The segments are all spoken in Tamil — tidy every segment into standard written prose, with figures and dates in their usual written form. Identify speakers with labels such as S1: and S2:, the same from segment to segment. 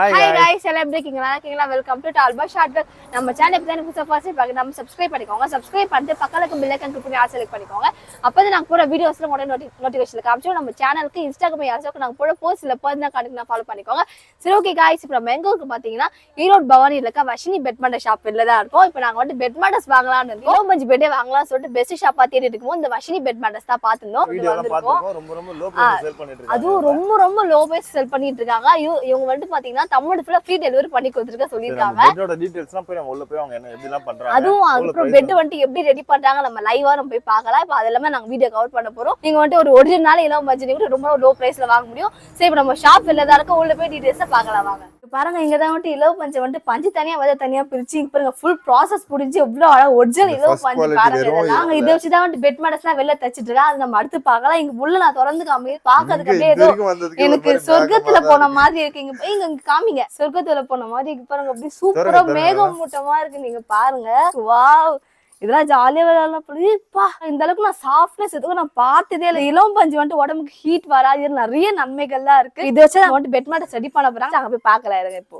S1: Hi guys, எல்லாம் இருக்கீங்களா? வெல்கம் டு டால்பா ஷார்ட்கட். நம்ம சேனல் இப்ப தான் புதுசா ஃபர்ஸ்ட் பாக்க நம்ம சப்ஸ்கிரைப் பண்ணிக்கோங்க. சப்ஸ்கிரைப் பண்ணிட்டு பக்கத்துல இருக்க பெல் ஐகான் கிளிக் பண்ணி ஆல் செலக்ட் பண்ணிக்கோங்க. அப்பதான் நாங்க போற வீடியோஸ்ல உடனே நோட்டிஃபிகேஷன் காமிச்சோம். நம்ம சேனலுக்கு இன்ஸ்டாகிராம் யாராச்சும் நாங்க போற போஸ்ட்ல பர்சனல் கான்டாக்ட் ஃபாலோ பண்ணிக்கோங்க. சரி ஓகே गाइस, இப்போ நம்ம எங்க இருக்கு பாத்தீங்கன்னா ஈரோடு பவானில இருக்க வஷினி பெட் மேட்டர் ஷாப் வெளில தான் இருக்கோம். இப்போ நாங்க வந்து பெட் மேட்டர்ஸ் வாங்கலாம்னு இருக்கோம். லோ பெட்டே வாங்கலாம்னு சொல்லிட்டு பெஸ்ட் ஷாப்பா தேடிட்டு இருக்கோம். இந்த வஷினி பெட் மேட்டர்ஸ் தான் பாத்துறோம்.
S2: ரொம்ப லோ பிரைஸ் சேல் பண்ணிட்டு இருக்காங்க.
S1: அதுவும் ரொம்ப லோ பிரைஸ் சேல் பண்ணிட்டு இருக்காங்க. இவங்க வந்து பாத்தீங்கன்னா தமிழ்நாடு ஃபுல்லா ஃப்ரீ டெலிவரி பண்ணி கொடுத்துருக்க சொல்லிருக்காங்க.
S2: பெட்டோட டீடைல்ஸ்லாம் போய் நம்ம உள்ள போய் அவங்க என்ன எப்படிலாம் பண்றாங்க,
S1: அதுவும் அப்புறம் பெட் வந்து எப்படி ரெடி பண்றாங்க நம்ம லைவா நம்ம போய் பார்க்கலாம். இப்போ அதெல்லாம் நாங்க வீடியோ கவர் பண்ண போறோம். நீங்க வந்து ஒரு ஒரிஜினல் இலவ மஞ்சள் கூட ரொம்ப லோ பிரைஸ்ல வாங்க முடியும். சரி இப்போ நம்ம ஷாப் வெளில தான் இருக்க, உள்ள போய் டீடைல்ஸா பார்க்கலாம் வாங்க. பாருங்க, இங்க தான் வந்து இலவ பஞ்சு வந்து பஞ்சு தனியா வத தனியா பிரிச்சு இங்க பாருங்க ஃபுல் ப்ராசஸ் முடிஞ்சு எவ்வளவு அழகா ஒரிஜினல் இலவ பஞ்சு பாருங்க. நாங்க இதை வச்சு தான் வந்து பெட் மேட்டர்ஸ்லாம் வெளில தச்சிட்டு இருக்கோம். அது நம்ம அடுத்து பார்க்கலாம். இங்க உள்ள நான் திறந்து காமி பாக்கிறதுக்கு அப்படியே ஏதோ எனக்கு சொர்க்கத்துல போன மாதிரி இருக்கு. இங்க காமிங்க, சொர்க்கத்துல போன மாதிரி பாருங்க. அப்படியே சூப்பரா மேகம் மூட்டமா இருக்கு. நீங்க பாருங்க, வாவ், இதெல்லாம் ஜாலியா விளையாடலாம். புரியுதுப்பா, இந்த அளவுக்கு நான் சாஃப்ட்னஸ் எதுவும் நான் பார்த்ததே இல்லை. இளம் பஞ்சு வந்துட்டு உடம்புக்கு ஹீட் வராது, நிறைய நன்மைகள்லாம் இருக்கு. இதை வச்சு நான் வந்துட்டு பெட் மேட்டர் ரெடி பண்ண போறாங்க. அங்க போய் பார்க்கலாம் இருங்க. இப்போ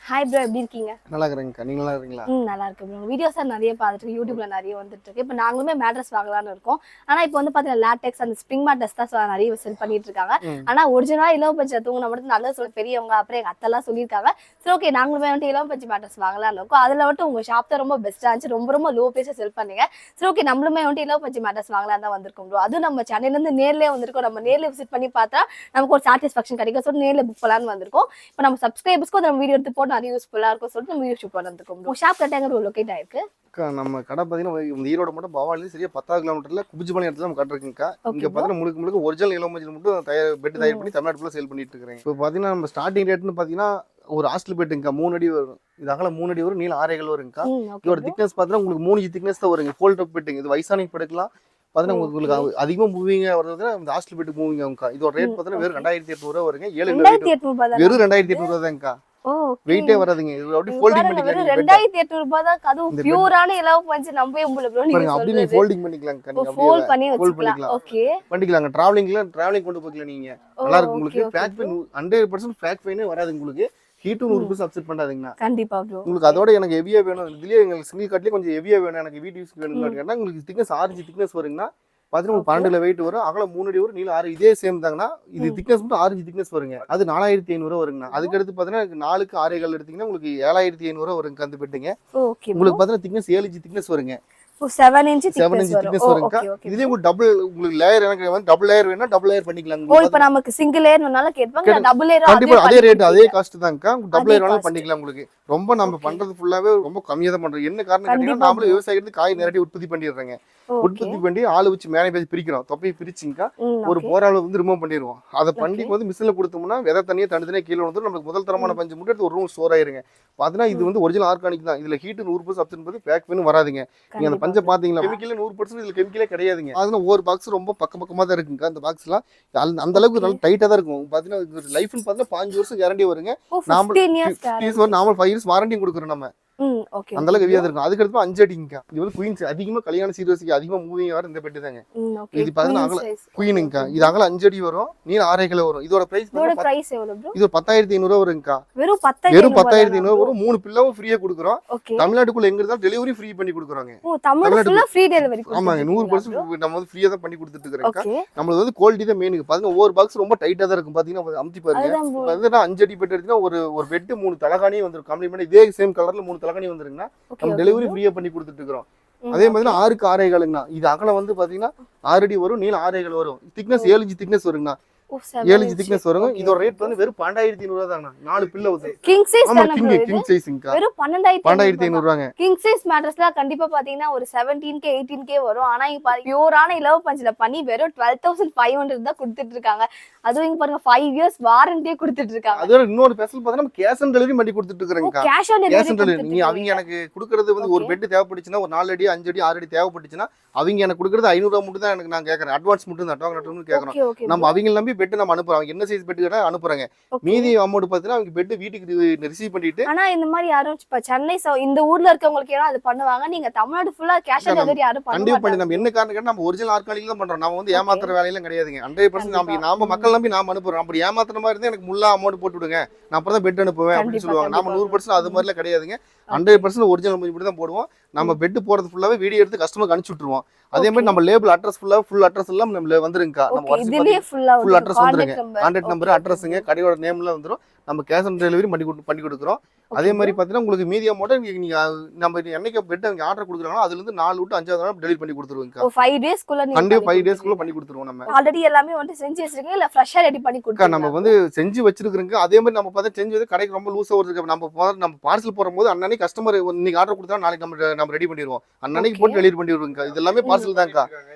S1: ஹாய் ப்ரோ, எப்படி இருக்கீங்க?
S3: நல்லா இருக்கேங்க. நீங்க நல்லா இருக்கீங்களா?
S1: நல்லா இருக்கு ப்ரோ. வீடியோஸ் நிறைய பார்த்துட்டு யூடியூப்ல நிறைய வந்துட்டு இருக்கு. இப்போ நாங்களுமே மேட்ரஸ் வாங்கலாம்னு இருக்கோம். ஆனா இப்போ வந்து பாத்தீங்கன்னா லேட்டெக்ஸ் அந்த ஸ்ப்ரிங் மேட்ரஸ் தான் நிறைய செல் பண்ணிட்டு இருக்காங்க. ஆனா ஒரிஜினலா இலவ பஞ்சு தூங்கின மட்டும் நல்லது சொல்ல பெரியவங்க அப்புறம் எங்க அத்தெல்லாம் சொல்லியிருக்காங்க. சரி ஓகே, நாங்களுமே வந்துட்டு இலவ பஞ்சு மேட்ரஸ் வாங்கலாம்னு இருக்கோம். அதுல வந்துட்டு உங்க ஷாப் தான் ரொம்ப பெஸ்டா இருந்துச்சு. ரொம்ப லோ பிரைஸ்ல செல் பண்ணீங்க. சரி ஓகே, நம்மளுமே வந்துட்டு இலவ பஞ்சு மேட்ரஸ் வாங்கலாம் தான் வந்திருக்கோம் ப்ரோ. அதுவும் நம்ம சென்னையில இருந்து நேர்லயே வந்திருக்கோம். நம்ம நேர்ல விசிட் பண்ணி பார்த்தா நமக்கு ஒரு சாட்டிஸ்ஃபேக்ஷன் கிடைக்கும். சொல்லி நேர்ல புக் பண்ணலாம்னு வந்திருக்கோம். இப்போ நம்ம சப்ஸ்கிரைபர்ஸ்க்கு நம்ம வீடியோ எடுத்து போட்டு நிறைய யூஸ்ஃபுல்லா இருக்கும் சொல்லிட்டு நம்ம வீடியோ ஷூட் பண்ணிருக்கோம். உங்க ஷாப் கரெக்டாக லொகேட் ஆயிருக்கு.
S3: நம்ம கடை பாத்தீங்கன்னா ஈரோடு மட்டும் பவானில சரியா 10 கிலோமீட்டர்ல குபிஜிபாளையம் இடத்துல நம்ம கடை இருக்குங்கக்கா. இங்க பாத்தீங்கன்னா முழுக்க ஒரிஜினல் இலவ மஞ்சள் மட்டும் பெட் தயார் பண்ணி தமிழ்நாடு ஃபுல்லா சேல் பண்ணிட்டு இருக்கேன். இப்போ பாத்தீங்கன்னா நம்ம ஸ்டார்டிங் ரேட்னு பாத்தீங்கன்னா ஒரு ஹாஸ்டல் பெட்டுங்கக்கா 3 அடி வரும். இது அகல 3 அடி வரும், நீளம் 6 அடி வருங்கக்கா. இதோட திக்னஸ் பாத்தீங்கன்னா உங்களுக்கு 3 இன்ச் திக்னஸ் தான் வருங்க. ஃபோல்ட் அப் பெட்டுங்க. இது வயசானி படுக்கலாம். பாத்தீங்கன்னா உங்களுக்கு அதிகமா மூவிங்க வர்றது இந்த ஹாஸ்டல் பெட்டு மூவிங் ஆகுங்கக்கா. இதோட ரேட் பாத்தீங்கன்னா வெறும் 2800 ரூபா வருங்க. 7 வெறும் 2800 ரூபா தான்க்கா. வெயிட்டே வராதுங்க. இது அப்படியே ஃபோல்டிங் பண்ணிக்கலாம்.
S1: 2800 ரூபாய் தான். அதுவும் பியூரான இலவ பஞ்சு நம்பவே முடியல ப்ரோ. நீங்க
S3: அப்படியே நீங்க ஃபோல்டிங் பண்ணிக்கலாம்க்கா. நீங்க
S1: ஃபோல்ட் பண்ணி வச்சுக்கலாம். ஓகே,
S3: பண்ணிக்கலாங்க. டிராவலிங் கொண்டு போய்க்கலாம். நீங்க நல்லா இருக்கு. உங்களுக்கு பேக் பெயின் 100% பேக் பெயினே வராது. உங்களுக்கு ஹீட்டும் 100% அப்செட் பண்ணாதீங்கண்ணா.
S1: கண்டிப்பா ப்ரோ.
S3: உங்களுக்கு அதோட எனக்கு ஹெவியா வேணும், இதுலயே எங்களுக்கு சிங்கிள் கட்லயே கொஞ்சம் ஹெவியா வேணும், எனக்கு வீட் யூஸ் வேணும்னு கேட்டா உங்களுக்கு திக்னஸ் 6 இன்ச் திக்னஸ் வருங்கண்ணா. பாத்தீங்கன்னா 12 வெயிட் வரும், அகலம் 3 அடி வரும், நீளம் 6. இதே சேம் தாங்கண்ணா. இது திக்னஸ் மட்டும் 6 இன்ச் திக்னஸ் வருங்க. அது 4500 வருங்கண்ணா. அதுக்கு அடுத்து பாத்தீங்கன்னா 4க்கு 6 கால் எடுத்தீங்கன்னா உங்களுக்கு 7500 வருங்க. அந்த பெட்டுங்க உங்களுக்கு பாத்தீங்கன்னா திக்னஸ் 7 இன்ச் திக்னஸ் வருங்க.
S1: 7 இன்ச் திக்னஸ்
S3: வருங்க. இதுலயே உங்களுக்கு டபுள் உங்களுக்கு லேயர் எனக்கு வந்து டபுள் லேயர் வேணும்னா டபுள் லேயர் பண்ணிக்கலாம்.
S1: இப்போ நமக்கு சிங்கிள் லேயர்னால கேட்பாங்க, டபுள் லேயர்
S3: கண்டிப்பா அதே ரேட் அதே காஸ்ட் தான்க்கா. டபுள் லேயர் வேணாலும் பண்ணிக்கலாம். உங்களுக்கு ரொம்ப நம்ம பண்றது ஃபுல்லாவே ரொம்ப கம்மியா தான் பண்றோம். என்ன காரணம் கேட்டீங்கன்னா நாமளே விவசாயிகளுக்கு காய் நேரடி உற்பத்தி பண்ணிடுறோங்க. உற்பத்தி பண்ணி ஆளு வச்சு மேலே பேசி பிரிக்கிறோம். தொப்பையை பிரிச்சுங்கக்கா ஒரு போராள வந்து ரிமூவ் பண்ணிடுவோம். அதை பண்ணி வந்து மிஷின்ல கொடுத்தோம்னா விதை தண்ணியை தனித்தனியா கீழே வந்து நமக்கு முதல் தரமான பஞ்சு மட்டும் எடுத்து ஒரு ரூம் ஸ்டோர் ஆயிருங்க. பாத்தீங்கன்னா இது வந்து ஒரிஜினல் ஆர்கானிக் தான். இதுல ஹீட் 100% அப்செட் பேக் பெயின் வராதுங்க. நீங்க அந்த பஞ்சை பாத்தீங்களா, கெமிக்கல் 100% இதுல கெமிக்கலே கிடையாதுங்க. அதனால ஒவ்வொரு பாக்ஸ் ரொம்ப பக்கமா தான் இருக்குங்க. அந்த பாக்ஸ் எல்லாம் அந்த அளவுக்கு நல்ல டைட்டா தான் இருக்கும். பாத்தீங்கன்னா லைஃப்னு பாத்தீங்கன்னா 5 வருஷம் கேரண்டி வருங்க. நாம 5 இயர்ஸ் வாரண்டி கொடுக்குறோம் நம்ம. அந்த அளவுக்கு ஹெவியா இருக்கும். அதுக்கு அடுத்து 5 அடிங்கக்கா. இது வந்து குயின்ஸ் அதிகமா கல்யாண சீரியஸ்க்கு அதிகமா மூவிங் வர இந்த பெட்டு தாங்க. இது பாத்தீங்கன்னா அகல குயினுங்கக்கா. இது அகல 5 அடி வரும், நீளம் 6 கிலோ வரும். இதோட பிரைஸ்
S1: எவ்வளவு ப்ரோ?
S3: இது 10500 வருங்கக்கா.
S1: வெறும்
S3: 10500 வரும். 3 பில்லாவும் ஃப்ரீயா கொடுக்குறோம். தமிழ்நாட்டுக்குள்ள எங்க இருந்தாலும் டெலிவரி ஃப்ரீ பண்ணி கொடுக்குறாங்க.
S1: தமிழ்நாட்டுல ஃப்ரீ டெலிவரி.
S3: ஆமாங்க, 100% நம்ம வந்து ஃப்ரீயா தான் பண்ணி கொடுத்துட்டு இருக்கோம்க்கா. நம்மளுக்கு வந்து குவாலிட்டி தான் மெயினுங்க. பாத்தீங்கன்னா ஒவ்வொரு பாக்ஸ் ரொம்ப டைட்டா தான் இருக்கும். பாத்தீங்கன்னா அமுத்தி பாருங்க. வந்து 5 அடி பெட் எடுத்தீங்கன்னா ஒரு பெட் 3 தலகாணியே வந்துரும். கம்ப்ளீட் இதே சேம் கலர்ல 3 தலகாணி வந்துருங்கண்ணா. நம்ம டெலிவரி ஃப்ரீயா பண்ணி கொடுத்துட்டு இருக்கோம். அதே மாதிரி 6க்கு 6 காலுங்கண்ணா. இது அகலம் வந்து பாத்தீங்கன்னா 6 அடி வரும், நீளம் 6 கால் வரும். திக்னஸ் 7 இன்ச் திக்னஸ் வருங்கண்ணா. 7 இன்ச் திக்னஸ் வரும். இதோட ரேட் வந்து வெறும் 12500 தாங்கண்ணா. 4 பில்லோ வந்து
S1: கிங் சைஸ் தான ப்ரோ?
S3: கிங் சைஸ்ங்கா.
S1: வெறும் 12500
S3: ரூபாங்க.
S1: கிங் சைஸ் மேட்ரஸ்ல கண்டிப்பா பாத்தீங்கன்னா ஒரு 17k 18k வரும். ஆனா இங்க பாருங்க பியூரான இலவ பஞ்சுல பண்ணி வெறும் 12500 தான் கொடுத்துட்டு இருக்காங்க. அதுவும் இங்க பாருங்க 5 இயர்ஸ் வாரண்டியே கொடுத்துட்டு இருக்காங்க.
S3: அதோட இன்னொரு ஸ்பெஷல் பாத்தீங்கன்னா நம்ம கேஷ் ஆன் டெலிவரி பண்ணி கொடுத்துட்டு இருக்கறேங்கக்கா.
S1: கேஷ் ஆன் டெலிவரி
S3: நீ அவங்க எனக்கு கொடுக்கிறது வந்து ஒரு பெட் தேவைப்பட்டுச்சுனா ஒரு 4 அடி 5 அடி 6 அடி தேவைப்பட்டுச்சுனா அவங்க எனக்கு கொடுக்கிறது 500 ரூபாய் மட்டும் தான் எனக்கு நான் கேக்குறேன். அட்வான்ஸ் மட்டும் தான் கேக்குறோம். நம்ம அவங்க நம்பி திருப்பி பெட் நம்ம அனுப்புறோம். என்ன சைஸ் பெட் கேட்டா அனுப்புறாங்க.
S1: Okay.
S3: மீதி அமௌண்ட் பாத்தீங்கன்னா அவங்க பெட் வீட்டுக்கு ரிசீவ் பண்ணிட்டு
S1: ஆனா இந்த மாதிரி யாரும் இப்ப சென்னை இந்த ஊர்ல இருக்கவங்களுக்கு ஏன்னா அது பண்ணுவாங்க. நீங்க தமிழ்நாடு ஃபுல்லா கேஷ் ஆன் டெலிவரி யாரும் பண்ண
S3: கண்டிப்பா பண்ணி
S1: மாட்டாங்க.
S3: நம்ம என்ன காரணம் கேட்டா நம்ம ஒரிஜினல் ஆர்கானிக் தான் பண்றோம். நம்ம வந்து
S1: Okay.
S3: ஏமாத்துற வேலையெல்லாம் கிடையாதுங்க. 100% நாம மக்கள் நம்பி நாம அனுப்புறோம். அப்படி ஏமாத்துற மாதிரி இருந்தா எனக்கு முல்லா அமௌண்ட் போட்டு விடுங்க, நான் அப்புறம் தான் பெட் அனுப்புவேன் அப்படின்னு
S1: கண்டிப்பா,
S3: சொல்லுவாங்க. நாம
S1: கண்டிப்பா.
S3: 100% அது மாதிரிலாம் கிடையாதுங்க. 100% ஒரிஜினல் மட்டும் தான் போடுவோம். நம்ம பெட் போறது ஃபுல்லாவே வீடியோ எடுத்து கஸ்டமருக்கு அனுப்பிச்சு விட்டுருவோம். அதே மாதிரி நம்ம லேபிள் அட்ரஸ் ஃபுல் அட்ரஸ் எல்லாம் நம்ம வந்துருங்கக்கா. நம்ம
S1: Okay, இதுலயே ஃபுல்லா
S3: ஃபுல் அட்ரஸ் வந்துருங்க.
S1: கான்டாக்ட்
S3: கான்டாக்ட் நம்பர், அட்ரஸ்ங்க, கடையோட நேம்ல வந்துரும். நம்ம கேஷ் ஆன் டெலிவரி பண்ணி கொடுக்குறோம். அதே மாதிரி பாத்தீங்கன்னா உங்களுக்கு மீதி அமௌண்ட் நீங்க நம்ம என்னைக்கு பெட் அவங்க ஆர்டர் கொடுக்குறாங்களோ அதுல இருந்து 4 to 5 நாள் டெலிவரி பண்ணி கொடுத்துருவோம்.
S1: 5 டேஸ்க்குள்ள நீங்க
S3: கண்டிப்பா 5 டேஸ்க்குள்ள பண்ணி கொடுத்துருவோம். நம்ம
S1: ஆல்ரெடி எல்லாமே வந்து செஞ்சு வச்சிருக்கீங்க இல்ல ஃப்ரெஷ்ஷா ரெடி பண்ணி கொடுத்துருங்க?
S3: நம்ம வந்து செஞ்சு வச்சிருக்கிறோங்க. அதே மாதிரி நம்ம பார்த்தா செஞ்சு வந்து கடைக்கு ரொம்ப லூஸா வருது. நம்ம பார்சல் போடும்போது அன்னன்னைக்கு கஸ்டமர் இன்னைக்கு ஆர்டர் கொடுத்தா நாளைக்கு நம்ம ரெடி பண்ணிடுவோம். அன்னன்னைக்கு போட்டு டெலிவரி பண்ணிடுவோம். இது எல்லாமே பார்சல் தான்க்கா.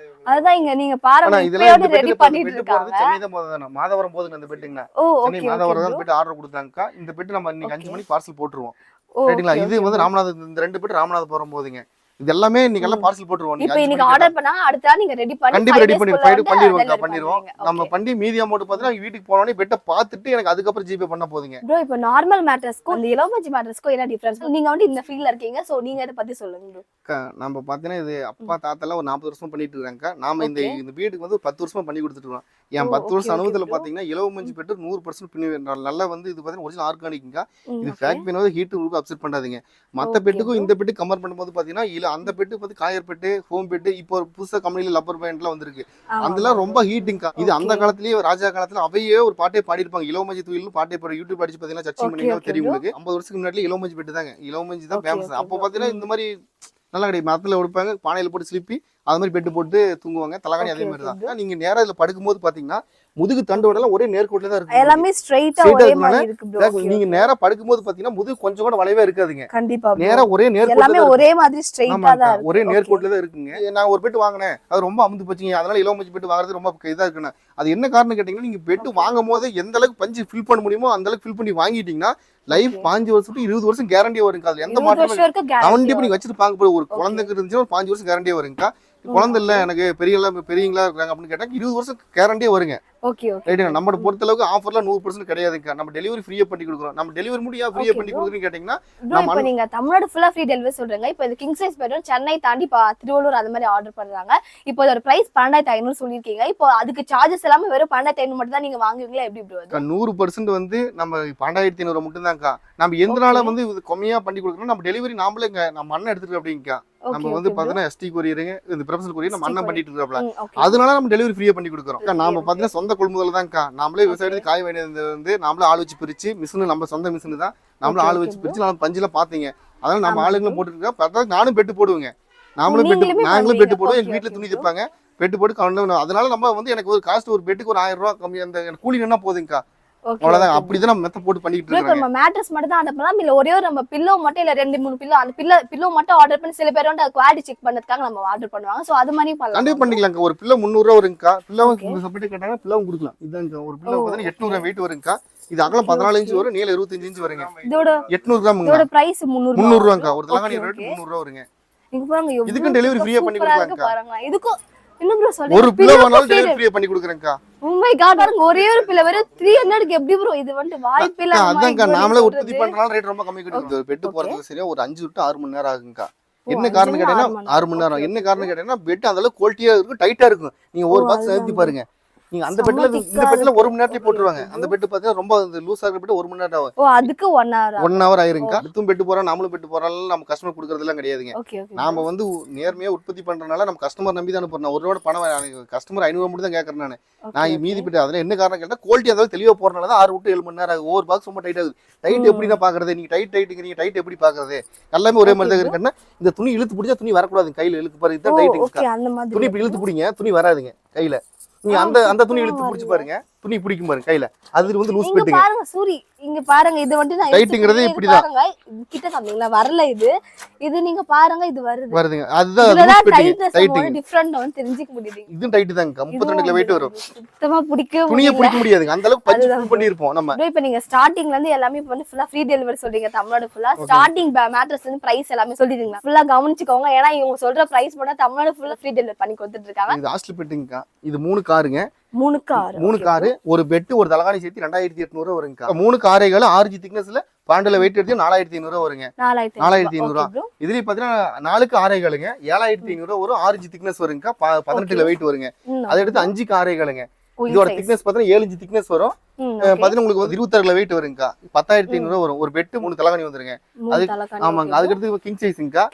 S1: அதுதான் இங்க நீங்க பாருங்க
S3: இதெல்லாம்
S1: ரெடி பண்ணிட்டு இருக்காங்க.
S3: சென்னை தான் மாதவரம் போதுங்க அந்த பெட்டுங்க.
S1: ஓ
S3: சென்னை
S1: ஓகே
S3: மாதவரம் தான் பெட் ஆர்டர் கொடுத்தாங்கக்கா. இந்த பெட் நம்ம இன்னைக்கு 5 மணிக்கு பார்சல் போட்டுருவோம்.
S1: ஓ
S3: ரைட்டுங்களா? இது வந்து ராமநாதபுரம், இந்த 2 பெட் ராமநாதபுரம் போதுங்க. இது எல்லாமே இன்னைக்கு எல்லாம் பார்சல் போட்டுருவோம்.
S1: இப்போ இன்னைக்கு ஆர்டர் பண்ணா அடுத்த நாள் நீங்க ரெடி பண்ணி
S3: கண்டிப்பா ரெடி பண்ணிடுவோம்.
S1: பண்ணிடுவோம்.
S3: நம்ம பண்ணி மீதி அமௌண்ட் பாத்தீங்கன்னா வீட்டுக்கு போனோடனே பெட்டை பார்த்துட்டு எனக்கு அதுக்கப்புறம் ஜிபே பண்ண போதுங்க.
S1: ப்ரோ இப்போ நார்மல் மேட்ரஸ்க்கும் அந்த எலோமஞ்சி மேட்ரஸ்க்கும் என்ன டிஃபரன்ஸ்? நீங்க வந்து இந்த ஃபீல்ட்ல இருக்கீங்க, சோ நீங்க இத பத்தி சொல்லுங்க ப்ரோ.
S3: நம்ம பாத்தீங்கன்னா இது அப்பா தாத்தாலாம் ஒரு 40 வருஷமா பண்ணிட்டு இருக்காங்க. நாம இந்த வீட்டுக்கு வந்து 10 வருஷமா பண்ணி கொடுத்துட்டு இருக்கோம். என் 10 வருஷம் அனுபவத்துல பாத்தீங்கன்னா இலவமஞ்சி பெட்டு 100% பின்னி நல்லா வந்து இது பாத்தீங்கன்னா ஒரிஜினல் ஆர்கானிக்கா. இது ஃபேக் பெட் வந்து ஹீட் உங்களுக்கு அப்செட் பண்ணாதீங்க. மத்த பெட்டுக்கும் இந்த பெட்டு கம்பேர் பண்ணும்போது பாத்தீங்கன்னா இல்ல அந்த பெட்டு பத்தி காயர் பெட்டு, ஃபோம் பெட்டு, இப்போ புதுசா கம்பெனில லப்பர் பேண்ட்லாம் வந்திருக்கு. அதெல்லாம் ரொம்ப ஹீட்டிங்கா. இது அந்த காலத்திலேயே ராஜா காலத்துல அவையே ஒரு பாட்டே பாடிருப்பாங்க. இலவமஞ்சி துயில்னு பாட்டே பாடி யூடியூப் அடிச்சு பாத்தீங்கன்னா சர்ச்சிங் பண்ணீங்கன்னா தெரியும் உங்களுக்கு. 50 வருஷத்துக்கு முன்னாடி இலவமஞ்சி பெட்டு தாங்க. இலவமஞ்சி தான் ஃபேமஸ். அப்போ பாத்தீங்கன்னா இந்த மாதிரி நல்லா கிடையாது. மரத்துல உடுப்பாங்க, பானையில போட்டு ஸ்லிப்பி அது மாதிரி பெட்டு போட்டு தூங்குவாங்க. தலகாணி அதே மாதிரி தான். நீங்க நேரா இதுல படுக்கும்போது பாத்தீங்கன்னா முதுகு தண்டோட எல்லாம் ஒரே நேர்கோட்டில தான் இருக்கு.
S1: எல்லாமே ஸ்ட்ரைட்டா ஒரே மாதிரி இருக்கு ப்ரோ.
S3: நீங்க நேரா படுக்கும்போது பாத்தீங்கன்னா முதுகு கொஞ்சம் கூட வளைவே இருக்காதுங்க.
S1: கண்டிப்பா
S3: நேரா ஒரே நேர்கோட்டில
S1: எல்லாமே ஒரே மாதிரி ஸ்ட்ரைட்டா தான் இருக்கு.
S3: ஒரே நேர்கோட்டில தான் இருக்குங்க. நான் ஒரு பெட் வாங்கினேன், அது ரொம்ப அமுந்து போச்சுங்க. அதனால இலவமஞ்சி பெட் வாங்குறது ரொம்ப இதா இருக்குன்னு. அது என்ன காரணம் கேட்டீங்கன்னா நீங்க பெட் வாங்கும் போது எந்த அளவுக்கு பஞ்சு ஃபில் பண்ண முடியுமோ அந்த அளவுக்கு ஃபில் பண்ணி வாங்கிட்டீங்கன்னா லைஃப் 5 வருஷம் to 20 வருஷம் கேரண்டியா வருங்க. அதுல எந்த மாற்றமும் கண்டிப்பா நீங்க வச்சுட்டு பாக்க போய் ஒரு குழந்தைக்கு இருந்துச்சுன்னா ஒரு 5 வருஷம் கேரண்டியா வருங்க. குழந்தை இல்ல எனக்கு பெரியவங்களா இருக்காங்க அப்படின்னு கேட்டா 20 வருஷம் கேரண்டியா வருங்க.
S1: ஓகே ஓகே
S3: ரைட்டுங்க. நம்ம பொறுத்த அளவுக்கு ஆஃபர்ல 100% கிடையாதுங்க. நம்ம டெலிவரி ஃப்ரீயா பண்ணி கொடுக்குறோம். நம்ம டெலிவரி முடியா ஃப்ரீயா பண்ணி கொடுக்குறீங்க கேட்டீங்கன்னா
S1: இப்போ நீங்க தமிழ்நாடு ஃபுல்லா ஃப்ரீ டெலிவரி சொல்றீங்க. இப்போ இது கிங் சைஸ் பெட் சென்னை தாண்டி திருவள்ளூர் அந்த மாதிரி ஆர்டர் பண்றாங்க. இப்போ அதோட பிரைஸ் 12,500 சொல்லிருக்கீங்க. இப்போ அதுக்கு சார்ஜஸ் எல்லாமே வெறும் 12,500 மட்டும் தான் நீங்க வாங்குவீங்களா எப்படி ப்ரோ?
S3: 100% வந்து நம்ம 12,500 மட்டும் தான்க்கா. நம்ம எந்த நாள வந்து இது கம்மியா பண்ணி கொடுக்குறோம். நம்ம டெலிவரி நாமளே நம்ம அண்ணன் எடுத்துட்டு அப்படிங்கக்கா. நம்ம வந்து பாத்தீங்கன்னா எஸ்டி கொரியருங்க, இந்த ப்ரொஃபஷனல் கொரியர் நம்ம அண்ணன் பண்ணிட்டு இருக்காப்ல. அதனால நம்ம டெலிவரி ஃப்ரீயா பண்ணி கொடுக்குறோம். நாம பாத்தீங்கன்னா சொந்த கொள்முதல் தான்க்கா. நாமளே விவசாயத்துக்கு காய் வேண்டியது வந்து நாமளே ஆள் வச்சு பிரிச்சு மிஷின் நம்ம சொந்த மிஷின் தான். நம்மளும் ஆள் வச்சு பிரிச்சு நம்ம பஞ்சில பாத்தீங்க. அதனால நம்ம ஆளுங்களும் போட்டுருக்கா. பார்த்தா நானும் பெட்டு போடுவேங்க. நாங்களும் பெட்டு போடுவோம். எங்க வீட்டுல துணி தைப்பாங்க, பெட்டு போட்டு கவனம். அதனால நம்ம வந்து எனக்கு ஒரு காஸ்ட் ஒரு பெட்டுக்கு ஒரு 1000 ரூபாய் கம்மி அந்த கூலி என்ன போதுங்கக்கா. அவ்வளவுதான். அப்படிதான் நம்ம மெத்த போட்டு பண்ணிட்டு இருக்கோம்.
S1: நம்ம மேட்ரஸ் மட்டும் தான் அனுப்பலாம் இல்ல ஒரே ஒரு நம்ம பில்லோ மட்டும் இல்ல 2-3 பில்லோ அந்த பில்லோ மட்டும் ஆர்டர் பண்ணி சில பேர் வந்து குவாலிட்டி செக் பண்ணதுக்காக நம்ம ஆர்டர் பண்ணுவாங்க. சோ அது மாதிரி பண்ணலாம்.
S3: கண்டிப்பா பண்ணிக்கலாம்க்கா. ஒரு பில்லோ 300 ரூபாய் வருங்கக்கா. பில்லோவும் செப்பரேட் கேட்டாங்கன்னா பில்லோவும் கொடுக்கலாம். இதாங்க ஒரு பில்லோ பார்த்தீங்கன்னா 800 வெயிட் வருங்கக்கா. இது அகலம் 14 இன்ச் வரும், நீளம் 25 இன்ச் வருங்க.
S1: இதோட
S3: 800 கிராம்.
S1: இதோட பிரைஸ் 300
S3: ரூபாய்க்கா. ஒரு தலகாணி ரேட் 300 ரூபாய் வருங்க.
S1: இங்க பாருங்க
S3: இதுக்கு டெலிவரி ஃப்ரீயா பண்ணி கொடுக்கலாம்க்கா.
S1: பாருங்க இதுக்கு இன்னும் ப்ரோ சொல்லுங்க.
S3: ஒரு பில்லோ வாங்குனாலும் டெலிவரி ஃப்ரீயா பண்ணி கொடுக்குறேன்க்கா.
S1: Oh my god பாருங்க ஒரே ஒரு பில்லோ வெறும் 300 க்கு எப்படி ப்ரோ இது வந்து வாய்ப்பே இல்ல.
S3: அதான்க்கா நாமளே உற்பத்தி பண்றனால ரேட் ரொம்ப கம்மி கிடைக்குது. பெட் போறதுக்கு சரியா ஒரு 5 to 6 மணி நேரம் ஆகுங்கக்கா. என்ன காரணம் கேட்டீங்கன்னா 6 மணி நேரம். என்ன காரணம் கேட்டீங்கன்னா பெட் அந்த அளவுக்கு குவாலிட்டியா இருக்கும், டைட்டா இருக்கும். நீங்க ஒரு பாக்ஸ் ஏத்தி பாருங்க. நீங்க அந்த பெட்ல இந்த பெட்ல 1 மணி நேரத்துல போட்டுருவாங்க. அந்த பெட் பாத்தீங்கன்னா ரொம்ப லூசா இருக்க பெட் 1 மணி நேரம் ஆகும்.
S1: ஓ அதுக்கு 1 hour
S3: 1 hour ஆயிருங்கக்கா. அடுத்தும் பெட் போறோம், நாமளும் பெட் போறனால நம்ம கஸ்டமர் கொடுக்கறது எல்லாம் கிடையாதுங்க.
S1: Okay okay.
S3: நாம வந்து நேர்மையா உற்பத்தி பண்றனால நம்ம கஸ்டமர் நம்பி தான் அனுப்புறோம். ஒரு ரூபாய் பணம் கஸ்டமர் 500 மட்டும் தான் கேக்குறேன் நானு. நான் மீதி பெட் அதுல என்ன காரணம் கேட்டா குவாலிட்டி அதாவது தெளிவா போறனால தான் 6 to 7 மணி நேரம் ஆகும். ஒவ்வொரு பாக்ஸ் ரொம்ப டைட் ஆகுது. டைட் எப்படி தான் பாக்குறது? நீங்க டைட்டுங்கிறீங்க, டைட் எப்படி பாக்குறது? எல்லாமே ஒரே மாதிரி தான் இருக்குன்னா இந்த துணி இழுத்து பிடிச்சா துணி வரக்கூடாது. கையில இழுத்து பாருங்க, இதுதான் டைட்டிங். துணி இப்படி இழுத்து பிடிங்க, துணி வராதுங்க கையில. நீங்க அந்த துணி இழுத்து பிடிச்சு பாருங்க, துணி பிடிக்கும் பாருங்க கையில. அது வந்து லூஸ் பெட்டுங்க.
S1: பாருங்க சூரி இங்க பாருங்க இது வந்து நான்
S3: டைட்டிங்கிறது இப்படிதான்.
S1: பாருங்க கிட்ட காமிங்களா வரல இது. இது நீங்க பாருங்க இது
S3: வருதுங்க. அதுதான் லூஸ் பெட்டிங். டைட்டிங்
S1: டிஃபரண்ட் வந்து தெரிஞ்சிக்க முடியுது.
S3: இது டைட் தாங்க. 32 கிலோ வெயிட் வரும்.
S1: சுத்தமா பிடிக்க
S3: துணியை பிடிக்க முடியாதுங்க. அந்த அளவுக்கு பஞ்ச் ஃபுல் பண்ணி இருப்போம் நம்ம.
S1: இப்போ நீங்க ஸ்டார்டிங்ல இருந்து எல்லாமே வந்து ஃபுல்லா ஃப்ரீ டெலிவரி சொல்றீங்க தமிழ்நாடு ஃபுல்லா. ஸ்டார்டிங் மேட்ரஸ் வந்து பிரைஸ் எல்லாமே சொல்லிடுங்க. ஃபுல்லா கவனிச்சுக்கோங்க. ஏன்னா இவங்க சொல்ற பிரைஸ் மட்டும் தமிழ்நாடு ஃபுல்லா ஃப்ரீ டெலிவரி பண்ணி கொடுத்துட்டு இருக்காங்க.
S3: இது ஹாஸ்டல் பெட்டிங்கா. இது 3 காருங்க.
S1: 3 கார்
S3: 3 காரு ஒரு பெட் ஒரு தலகாணி சேர்த்து 2800 வருங்கக்கா. 3 காரைகள் 6 இன்ச் திக்னஸ்ல 12 வெயிட் எடுத்து 4500 வருங்க. 4500. இதுலயும் பாத்தீங்கன்னா 4க்கு ஆரைகளுங்க 7500 வரும். 6 இன்ச் திக்னஸ் வருங்கக்கா. 18 வெயிட் வருங்க. அதை எடுத்து 5க்கு ஆரைகளுங்க. இதோட திக்னஸ் பாத்தீங்கன்னா 7 இன்ச் திக்னஸ் வரும். பாத்தீங்கன்னா உங்களுக்கு 26 வெயிட் வருங்கக்கா. 10500 வரும். ஒரு பெட் 3 தலகாணி வந்துருங்க. அது ஆமாங்க. அதுக்கு அடுத்து கிங் சைஸ்ங்கக்கா.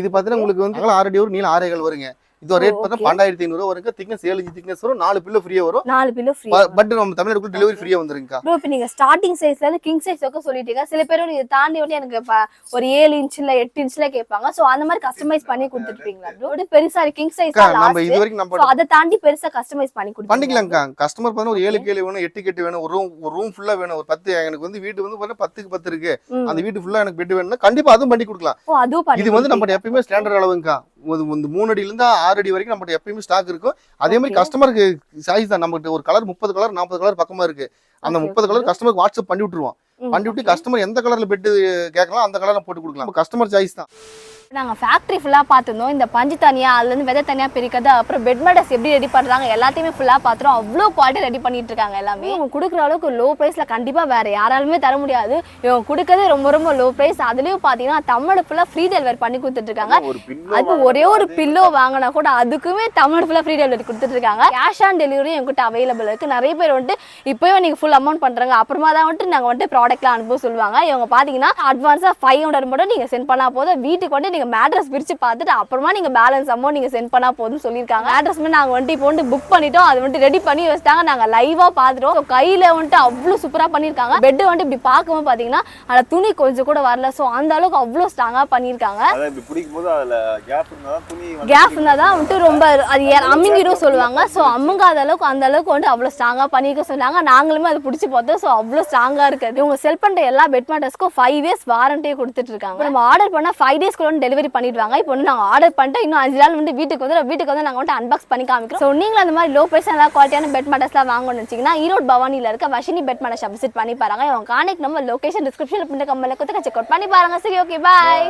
S3: இது பாத்தீங்கன்னா உங்களுக்கு வந்து 6 அடி வரும். நீளம் 6 வருங்க. இது ரேட் பார்த்தா 12500 வருங்க. திக்னஸ் 7 இன்ச் திக்னஸ் வரும். 4 பில்லோ ஃப்ரீயா வரும்.
S1: 4 பில்லோ ஃப்ரீ.
S3: பட் நம்ம தமிழ்நாட்டுக்குள்ள டெலிவரி ஃப்ரீயா வந்துருங்கக்கா.
S1: ப்ரோ இப்போ நீங்க ஸ்டார்டிங் சைஸ்ல இருந்து கிங் சைஸ் வரைக்கும் சொல்லிட்டீங்க. சில பேர் நீங்க தாண்டி வந்து எனக்கு ஒரு 7 இன்ச்ல 8 இன்ச்ல கேட்பாங்க. சோ அந்த மாதிரி கஸ்டமைஸ் பண்ணி கொடுத்துருப்பீங்களா ப்ரோ? இது பெருசா கிங் சைஸ்
S3: நம்ம இது வரைக்கும் நம்ம
S1: அத தாண்டி பெருசா கஸ்டமைஸ் பண்ணி கொடுப்பீங்க.
S3: பண்ணிக்கலாம்க்கா. கஸ்டமர் பாத்தீங்கன்னா ஒரு 7 கேள் வேணும், 8 கேட் வேணும், ஒரு ரூம் ஃபுல்லா வேணும், ஒரு 10 எனக்கு வந்து வீட்டு வந்து பாத்தீங்கன்னா 10க்கு 10 இருக்கு. அந்த வீட்டு ஃபுல்லா எனக்கு பெட் வேணும்னா கண்டிப்பா அதுவும் பண்ணி கொடுக்கலாம்.
S1: ஓ அதுவும் பண்ணி.
S3: இது வந்து நம்ம எப்பயுமே ஸ்டாண்டர்ட் அளவுங்கக்கா. ஒரு 3 அடியில இருந்து 6 அடி வரைக்கும் நம்ம எப்பயுமே ஸ்டாக் இருக்கும். அதே மாதிரி கஸ்டமருக்கு சாய்ஸ் தான். நம்மகிட்ட ஒரு கலர் 30 கலர் 40 கலர் பக்கமா இருக்கு. அந்த 30 கலர் கஸ்டமருக்கு வாட்ஸ்அப் பண்ணி விட்டுருவோம். பண்ணி விட்டு கஸ்டமர் எந்த கலர்ல பெட் கேட்கலாம் அந்த கலர்ல போட்டு கொடுக்கலாம். கஸ்டமர் சாய்ஸ் தான்.
S1: நாங்க ஃபேக்டரி ஃபுல்லா பார்த்துருந்தோம். இந்த பஞ்சு தனியா அதுல இருந்து விதை தனியா பிரிக்கிறது, அப்புறம் பெட் மேட்டர்ஸ் எப்படி ரெடி பண்றாங்க எல்லாத்தையுமே ஃபுல்லா பாத்துறோம். அவ்வளோ குவாலிட்டி ரெடி பண்ணிட்டு இருக்காங்க எல்லாமே. இவங்க கொடுக்குற அளவுக்கு லோ பிரைஸ்ல கண்டிப்பா வேற யாராலுமே தர முடியாது. இவங்க கொடுக்கறதே ரொம்ப ரொம்ப லோ பிரைஸ். அதுலயும் பாத்தீங்கன்னா தமிழ் ஃபுல்லா ஃப்ரீ டெலிவரி பண்ணி கொடுத்துட்டு இருக்காங்க. அது ஒரே ஒரு பில்லோ வாங்கினா கூட அதுக்குமே தமிழ் ஃபுல்லா ஃப்ரீ டெலிவரி கொடுத்துட்டு இருக்காங்க. கேஷ் ஆன் டெலிவரி எங்கிட்ட அவைலபிள் இருக்கு. நிறைய பேர் வந்துட்டு இப்பயும் நீங்க ஃபுல் அமௌண்ட் பண்றாங்க, அப்புறமா தான் வந்துட்டு நாங்க வந்துட்டு ப்ராடக்ட்லாம் அனுப்ப சொல்லுவாங்க. இவங்க பாத்தீங்கன்னா அட்வான்ஸா 500 மட்டும் நீங்க சென்ட் பண்ணா போதும். வீட்டுக்கு வந்து நீங்க மேட்ரஸ் பிரிச்சு பார்த்துட்டு அப்புறமா நீங்க பேலன்ஸ் அமௌண்ட் நீங்க சென்ட் பண்ணா போதும்னு சொல்லியிருக்காங்க. மேட்ரஸ் நாங்க வந்துட்டு இப்போ வந்து புக் பண்ணிட்டோம். அது வந்துட்டு ரெடி பண்ணி வச்சிட்டாங்க. நாங்க லைவா பாத்துட்டோம். கையில வந்துட்டு அவ்வளவு சூப்பரா பண்ணிருக்காங்க. பெட் வந்துட்டு இப்படி பார்க்கவும் பாத்தீங்கன்னா அந்த துணி கொஞ்சம் கூட வரல. சோ அந்த அளவுக்கு அவ்வளவு ஸ்ட்ராங்கா பண்ணிருக்காங்க. கேப் இருந்தாதான் வந்துட்டு ரொம்ப அது அம்மிங்கிரும் சொல்லுவாங்க. சோ அம்முங்காத அளவுக்கு அந்த அளவுக்கு வந்துட்டு அவ்வளவு ஸ்ட்ராங்கா பண்ணிருக்க சொன்னாங்க. நாங்களுமே அதை பிடிச்சி பார்த்தோம். சோ அவ்வளவு ஸ்ட்ராங்கா இருக்கு. இவங்க செல் பண்ற எல்லா பெட் மேட்டர்ஸ்க்கும் 5 இயர்ஸ் வாரண்டியே கொடுத்துட்டு இருக்காங்க. நம்ம ஆர்டர் பண்ணா 5 டேஸ்க்குள்ள டெலிவரி பண்ணிடுவாங்க. இப்போ வந்து நாங்க ஆர்டர் பண்ணிட்டு இன்னும் 5 நாள் வந்து வீட்டுக்கு வந்து நாங்க வந்து அன்பாக்ஸ் பண்ணி காமிக்கிறோம். ஸோ நீங்களும் அந்த மாதிரி லோ பிரைஸ் நல்லா குவாலிட்டியான பெட் மேட்டர்ஸ்லாம் வாங்கணும்னு வச்சீங்கன்னா ஈரோடு பவானில இருக்க வஷினி பெட் மேட்டர் ஷாப் விசிட் பண்ணி பாருங்க. இவங்க கான்டாக்ட் நம்பர் லொகேஷன் டிஸ்கிரிப்ஷன்ல பின்ன கம்மல கொடுத்து செக் அவுட் பண்ணி பாருங்க. சரி ஓகே பாய்.